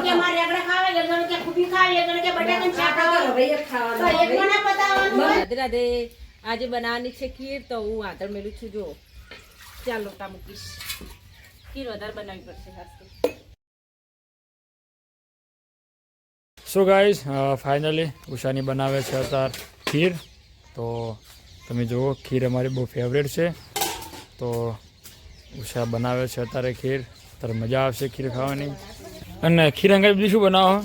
કે મારે રેગડા ખાવે એક જણ કે ખૂબી ખાવે એક જણ કે બટાકાનું શાક ખાવે ભાઈ એક ખાવાનું તો એક મને પતાવવાનું રાધે રાધે આજે બનાવવાની છે ખીર તો હું આદર મેલું છું જો ચાલ લોટા મૂકીશ ખીર વધારે બનાવવી પડશે ખાસ તો સો ગાઈઝ ફાઇનલી ઉષાની બનાવે છે અત્યારે ખીર તો તમે જુઓ ખીર અમારી બહુ ફેવરેટ છે તો ઉષા બનાવે છે અત્યારે ખીર અત્યારે મજા આવશે ખીર ખાવાની અને ખીર અંગે બીજું શું બનાવો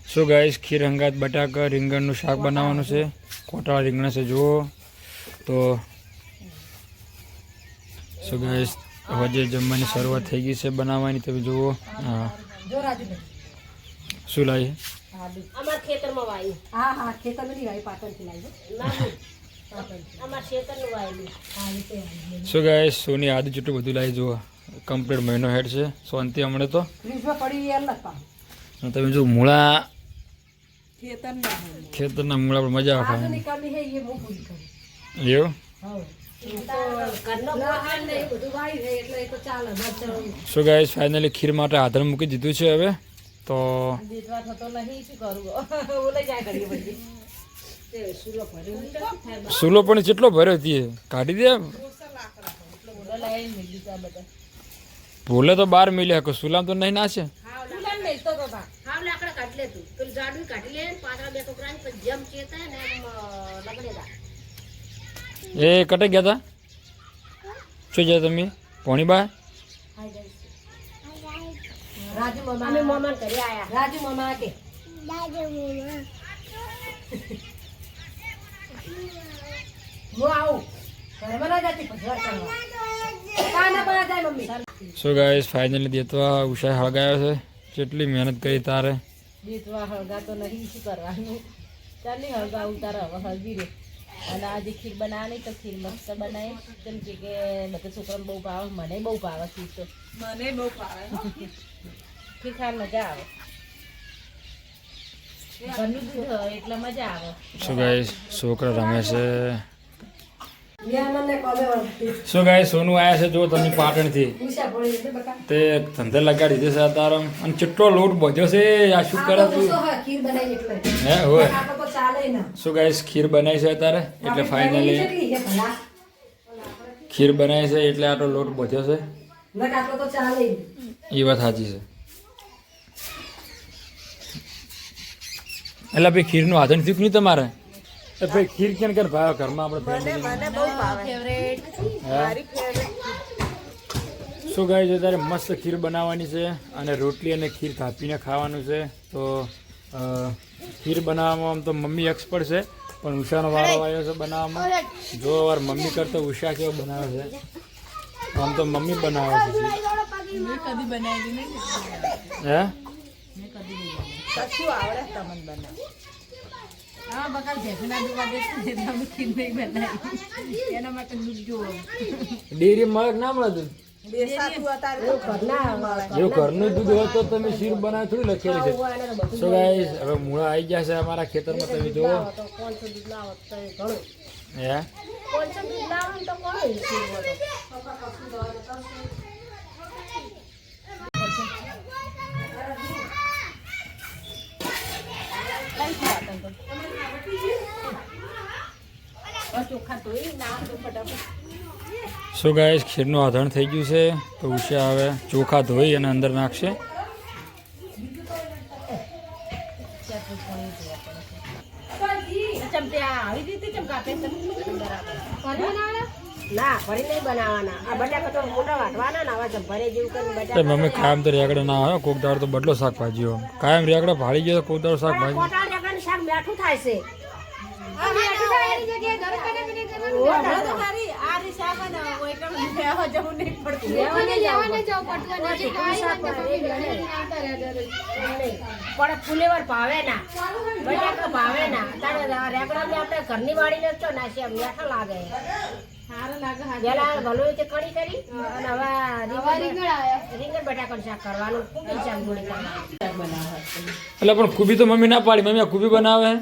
સો ગાઈઝ ખીર હંગાત બટાકા રીંગણનું શાક બનાવવાનું છે કોટાળા રીંગણ છે જુઓ તો સો ગાઈઝ હવે જમવાની શરૂઆત થઈ ગઈ છે બનાવવાની તમે જુઓ હા શું લાવી અમાર ખેતરમાં વાયું હા ખેતરમાં ની વાવી પાટણથી લાવી અમાર ખેતરનું વાયેલું શું ગાઈઝ સોની આદુ ચૂટું બધું લાવી જુઓ કમ્પ્લીટ મહિનો હેડ છે શાંતિ હમણાં તો ફ્રીજમાં પડી અલગ પાવ અને તમે જો મૂળા ખેતરના ખેતરના મૂળા પર મજા આવે આદુની ખાવાની કમી હે એ હું પૂરી કરું એવું ઘરનો લહાણ ને એ બધું વાવી છે એટલે એ તો ચાલે બસ શું ગાઈઝ ફાઇનલી ખીર માટે આધાર મૂકી દીધું છે હવે તો દેતવા થતો નહીં શું કરું ઓલે જાય કરીએ પછી તે સુલો ભર્યો સૂલો પણ કેટલો ભર્યો હતી કાઢી દે ઓલો લાઈન મિલ દીધા બધા ભૂલે તો 12 મિલે હકો સુલામ તો નહીં નાશે સુલામ નહીં તો બાબા હાવ લાકડા કાઢી લે તું પેલું જાડું કાઢી લે પાછળ બે છોકરા પછી જેમ ચેતા ને એમ લગડેલા એ કટે ગયા હતા શું ગયા તમે પોણીબા રાજુ મામા અમે મોમાન ઘરે આયા રાજુ મામા કે હું આવું ઘરમાં ના જાતી ભજવા કરવા કાના બના જાય મમ્મી સો ગાઈઝ ફાઇનલી દેતવા ઉષાએ હળગાયો છે કેટલી મહેનત કરી તારે દેતવા હળગા તો નહીં શું કરવાનું ચાલ નહીં હળગા ઉતાર હવે હળગી રે અને આજે ખીર બનાવવાની તો ખીર મસ્ત બનાવી કેમ કે બધા છોકરાને બહુ ભાવે મને બહુ ભાવે ખીર તો મને બહુ ભાવે ખીર ખાવાની મજા આવે ઘરનું દૂધ હોય એટલે મજા આવે સો ગાઈઝ છોકરા રમે છે મને કોમે વળતી સો ગાઈઝ સોનું આવ્યા છે જો તમે પાટણથી ઉષા પડી એટલે બકા તે ધંધે લગાડી દીધો છે તારો અને કેટલો લોટ બધ્યો છે આ શું કરે તું ખીર બનાવી એટલે હે હોય આ તો ચાલે ના સો ગાઈઝ ખીર બનાવી છે અત્યારે એટલે ફાઇનલી ખીર બનાવી છે એટલે આટલો લોટ બધ્યો છે નક આટલો તો ચાલે એ વાત સાચી છે એટલે ભાઈ ખીરનું આધન થયું નહીં તમારે એ ભાઈ ખીર કેમ કે ભાવ ઘરમાં આપણે શું ગાય છે ત્યારે મસ્ત ખીર બનાવવાની છે અને રોટલી અને ખીર થાપીને ખાવાનું છે તો ખીર બનાવવામાં આમ તો મમ્મી એક્સપર્ટ છે પણ ઉષાનો વારો આવ્યો છે બનાવવામાં જો વાર મમ્મી કરતો ઉષા કેવો બનાવે છે આમ તો મમ્મી બનાવે છે કદી બનાવી નહીં હે કશું આવડે તમને બનાવ હા બકા ભેંસના દુવા દેશું ને તમે ખીર નહીં બનાવી એના માટે દૂધ જોવો ડેરી મળે કે ના મળે દૂધ બેસાતું અત્યારે જો ઘરનું દૂધ હોય તો તમે ખીર બનાવી થોડી લખેલી છે સો ગાઈસ હવે મૂળા આવી ગયા છે અમારા ખેતરમાં તમે જુઓ તો 500 દૂધ લાવો તો ઘણું હે 500 દૂધ લાવો ને તો ઘણું સો ગાઈસ ખીરનું આધણ થઈ ગયું છે તો ઉષા હવે ચોખા ધોઈ અને અંદર નાખશે ના ભરી નહીં બનાવવાના આ બટાકા તો મોટા વાટવાના ને આવા ભરે જેવું કરીને બટાકા મમ્મી કાયમ તો રેગડા ના આવે કોક દાળ તો બદલો શાકભાજીઓ કાયમ રેગડા ભાડી ગયો કોક દાળ શાકભાજી કોટા રેગાનું શાક મીઠું થાય છે પણ ફુલેવર ભાવે ના બટાકા ભાવે ના તારે રેગડા આપણે ઘરની વાળી ને તો નાખી મીઠા લાગે પેલા ભલું તે કડી કરી અને હવે રીંગણ બટાકાનું શાક કરવાનું કુબી શાક જોડી કરવાનું એટલે પણ કુબી તો મમ્મી ના પાડી મમ્મી આ કુબી બનાવે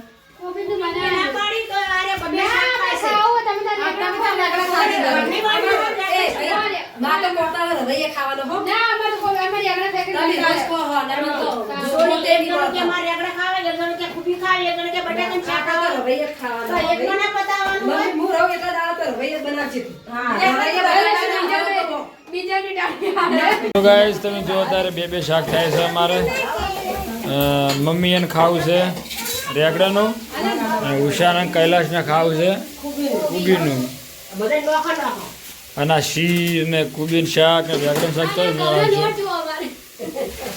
ના તો મોટા રવૈયા ખાવાનો હો ના અમારે રેગડા ફેંકી તમે રોજ કહો હો ના તો સોની એક જણ કે અમારે રેગડા ખાવે એક જણ કે ખૂબી ખાવે એક જણ કે બટાકાનું શાક ખાતા ખાવે તો રવૈયા તો ખાવાનો એક મને પતાવવાનું હોય હું રહું એટલા દાડા તો રવૈયા બનાવજે તું હા બીજાની ડાળી તો ગાઈસ તમે જો અત્યારે બે શાક થાય છે અમારે મમ્મી એને ખાવું છે રેગડાનું અને ઉષાને કૈલાશને ખાવું છે કુબીનું બધા નોખા નાખો અને આ શી ને કુબીન શાક ને રેગડાનું શાક તો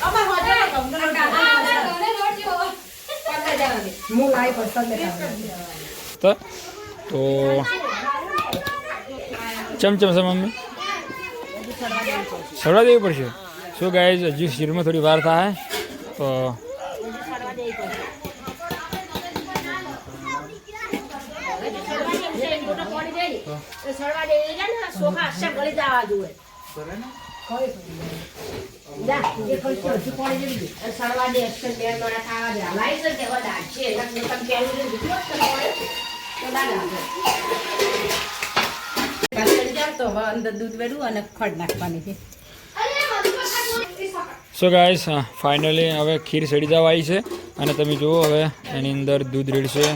અમાર હોજે હું લાઈ પસંદ ખાવાનું તો ચમચમ છે મમ્મી સડવા દેવી પડશે શું ગાઈસ હજી શીરમાં થોડી વાર થાય તો સળવા દે ને સોખા અક્ષર ગળી જવા જોઈએ જા એ કઈ હજી પડી જવી સળવા દે અક્ષર બે મોડા ખાવા દે લાઈ છે કે વડા છે તમે પેલું ને વિડિયો તો દાદા તો હવે અંદર દૂધ વેડું અને ખડ નાખવાની છે સો ગાઈસ ફાઇનલી હવે ખીર સડી જવા આવી છે અને તમે જુઓ હવે એની અંદર દૂધ રેડશે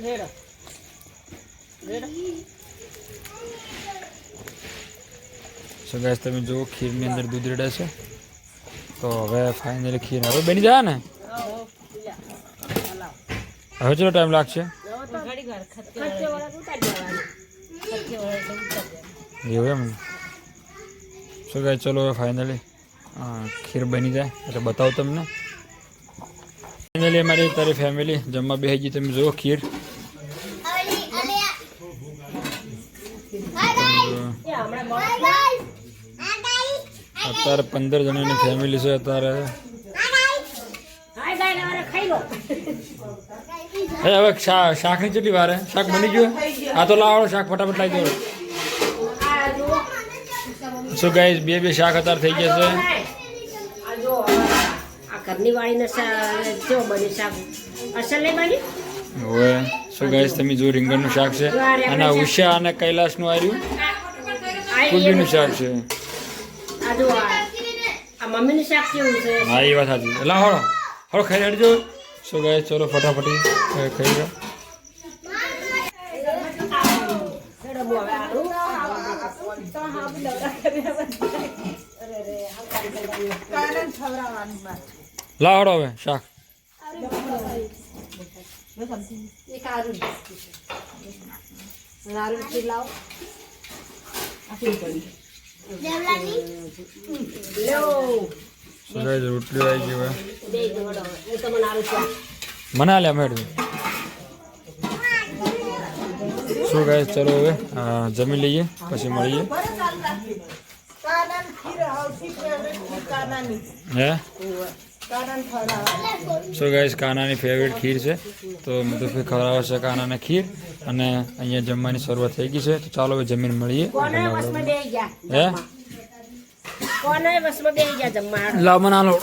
રેડો રેડો સો ગાઈસ તમે જુઓ ખીરની અંદર દૂધ રેડાશે તો હવે ફાઇનલી ખીર હવે બની જાય ને હવે ચલો ટાઈમ લાગશે ઘડી વાર ખર્ચે વાળા ઉતારી દેવાનું એવું એમ સો ગાઈસ ચલો હવે ફાઇનલી ખીર બની જાય એટલે બતાવું તમને ફાઇનલી અમારી તારી ફેમિલી જમવા બેસી ગઈ તમે જુઓ ખીર અત્યારે 15 જણાની ફેમિલી છે અત્યારે હવે શાકની કેટલી વાર શાક બની ગયું આ તો લાવો શાક ફટાફટ લાવી દો શું ગાઈસ બે શાક અત્યારે થઈ ગયા છે ઘરની વાળીને કેવો બને શાક અસર નહીં બની હવે શું ગાઈસ તમે જો રીંગણનું શાક છે અને ઉષા અને કૈલાશનું આવ્યું કુબીનું શાક છે આ જો આ મમ્મીનું શાક કેવું છે હા એ વાત સાચી એટલે હળો હળો ખાઈ લેજો શું ગાઈસ ચલો ફટાફટી ખાઈ લો લાવડો હવે શાક શું ગાઈસ રોટલી આવી ગઈ હવે મને લે મેડમ શું ગાઈસ ચલો હવે જમી લઈએ પછી મળીએ હે સો ગાઈસ કાનાની ફેવરેટ ખીર છે તો મધુભાઈ ખવડાવે છે કાનાને ખીર અને અહીંયા જમવાની શરૂઆત થઈ ગઈ છે તો ચાલો હવે જમીન મળીએ હે લાવ મને આલો